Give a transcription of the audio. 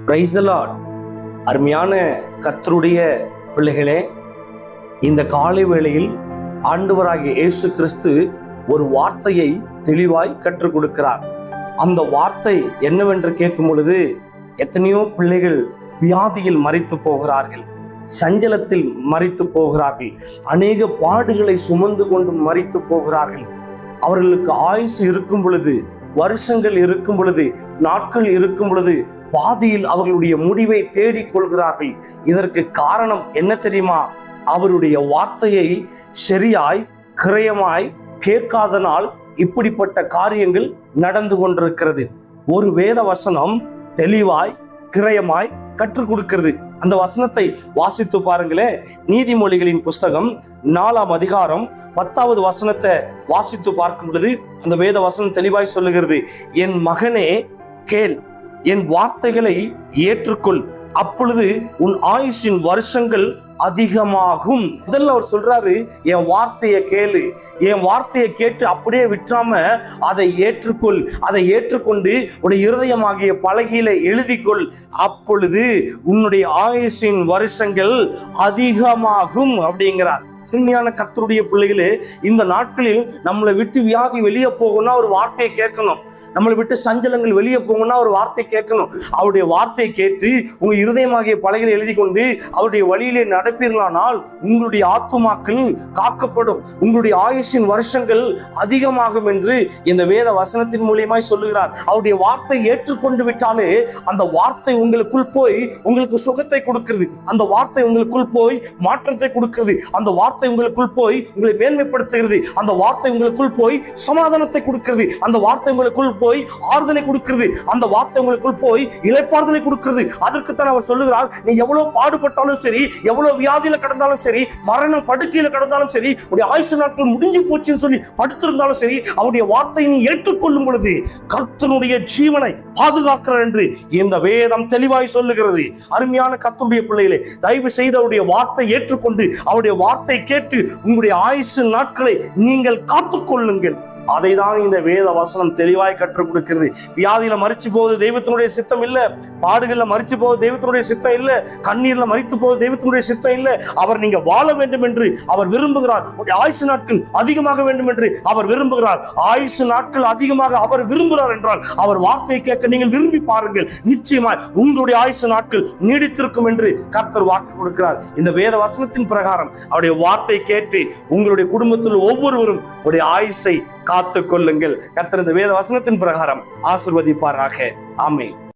Praise the Lord. அருமையான கர்த்தருடைய பிள்ளைகளே, இந்த காலை வேளையில் ஆண்டவராகிய இயேசு கிறிஸ்து ஒரு வார்த்தையை தெளிவாய் கற்றுக் கொடுக்கிறார். அந்த வார்த்தை என்னவென்று கேட்கும் பொழுது, எத்தனையோ பிள்ளைகள் வியாதியில் மரித்து போகிறார்கள், சஞ்சலத்தில் மரித்து போகிறார்கள், அநேக பாடுகளை சுமந்து கொண்டு மரித்து போகிறார்கள். அவர்களுக்கு ஆயுசு இருக்கும் பொழுது, வருஷங்கள் இருக்கும் பொழுது, நாட்கள் இருக்கும் பொழுது பாதியில் அவர்களுடைய முடிவை தேடிக் கொள்கிறார்கள். இதற்கு காரணம் என்ன தெரியுமா? அவருடைய வார்த்தையை சரியாய் கிரயமாய் கேட்காதனால் இப்படிப்பட்ட காரியங்கள் நடந்து கொண்டிருக்கிறது. ஒரு வேத வசனம் தெளிவாய் கிரயமாய் கற்றுக் கொடுக்கிறது. அந்த வசனத்தை வாசித்து பாருங்களேன். நீதிமொழிகளின் புஸ்தகம் 4ஆம் அதிகாரம் 10வது வசனத்தை வாசித்து பார்க்கும் பொழுது அந்த வேத வசனம் தெளிவாய் சொல்லுகிறது, என் மகனே கேள், என் வார்த்தைகளை ஏற்றுக்கொள், அப்பொழுது உன் ஆயுசின் வருஷங்கள் அதிகமாகும். முதல்ல அவர் சொல்றாரு, என் வார்த்தையை கேளு, என் வார்த்தையை கேட்டு அப்படியே விட்டுறாம அதை ஏற்றுக்கொள், அதை ஏற்றுக்கொண்டு உன்னுடைய இருதயமாகிய பலகையில எழுதிக்கொள், அப்பொழுது உன்னுடைய ஆயுசின் வருஷங்கள் அதிகமாகும் அப்படிங்கிறார். சிறுமியான கர்த்தருடைய பிள்ளைகளே, இந்த நாட்களில் நம்மளை விட்டு வியாதி வெளியே போகணும்னா ஒரு வார்த்தையை கேட்கணும், நம்மளை விட்டு சஞ்சலங்கள் வெளியே போகணும்னா ஒரு வார்த்தையை கேட்கணும். அவருடைய வார்த்தையை கேட்டு உங்க இருதயமாகிய பலகையில் எழுதி கொண்டு அவருடைய வழியிலே நடப்பீர்களானால் உங்களுடைய ஆத்துமாக்கள் காக்கப்படும், உங்களுடைய ஆயுசின் வருஷங்கள் அதிகமாகும் என்று இந்த வேத வசனத்தின் மூலியமாய் சொல்லுகிறார். அவருடைய வார்த்தை ஏற்றுக்கொண்டு விட்டாலே அந்த வார்த்தை உங்களுக்குள் போய் உங்களுக்கு சுகத்தை கொடுக்கிறது, அந்த வார்த்தை உங்களுக்குள் போய் மாற்றத்தை கொடுக்கிறது, அந்த வார்த்தை உங்களுக்குள் போய் உங்களை மேன்மைப்படுத்துகிறது, அந்த வார்த்தை உங்களுக்குள் போய் சமாதானத்தை கொடுக்கிறது, அந்த வார்த்தை உங்களுக்குள் போய் ஆறுதலை கொடுக்கிறது, அந்த வார்த்தை உங்களுக்குள் போய் இளைப்பாறுதலை கொடுக்கிறது. அதற்குத்தான் அவர் சொல்லுகிறார், நீ எவ்வளவு பாடுபட்டாலும் சரி, எவ்வளவு வியாதியில கடந்தாலும் சரி, மரணம் படுக்கையில கடந்தாலும் சரி, உடைய ஆயுசு நாட்கள் முடிஞ்சு போச்சுன்னு சொல்லி படுத்திருந்தாலும் சரி, அவருடைய வார்த்தையை நீ ஏற்றுக்கொள்ளும் பொழுது கர்த்தருடைய ஜீவனை பாதுகாக்கிறார் என்று இந்த வேதம் தெளிவாய் சொல்லுகிறது. அருமையான கர்த்தருடைய பிள்ளைகளே, தயவு செய்து அவருடைய வார்த்தை ஏற்றுக்கொண்டு அவருடைய வார்த்தை கேட்டு உங்களுடைய ஆயுசு நாட்களை நீங்கள் காத்துக்கொள்ளுங்கள். அதை தான் இந்த வேத வசனம் தெளிவாய் கற்றுக் கொடுக்கிறது. வியாதியில மரிச்சு போவது தெய்வத்தினுடைய சித்தம் இல்ல, பாடுகள்ல மரிச்சு போவது தெய்வத்தினுடைய சித்தம் இல்ல, கண்ணீர்ல மரித்து போவது தெய்வத்தினுடைய சித்தம் இல்ல. அவர் நீங்க வாழ வேண்டும் என்று அவர் விரும்புகிறார். ஆயுசு நாட்கள் அதிகமாக வேண்டும் என்று அவர் விரும்புகிறார். ஆயுசு நாட்கள் அதிகமாக அவர் விரும்புகிறார் என்றால் அவர் வார்த்தையை கேட்க நீங்கள் விரும்பி பாருங்கள், நிச்சயமாய் உங்களுடைய ஆயுசு நாட்கள் நீடித்திருக்கும் என்று கர்த்தர் வாக்கு கொடுக்கிறார். இந்த வேத வசனத்தின் பிரகாரம் அவருடைய வார்த்தை கேட்டு உங்களுடைய குடும்பத்தில் ஒவ்வொருவரும் உடைய ஆயுசை காத்துக் கொள்ளுங்கள். கர்த்தர் இந்த வேத வசனத்தின் பிரகாரம் ஆசீர்வதிப்பாராக. ஆமென்.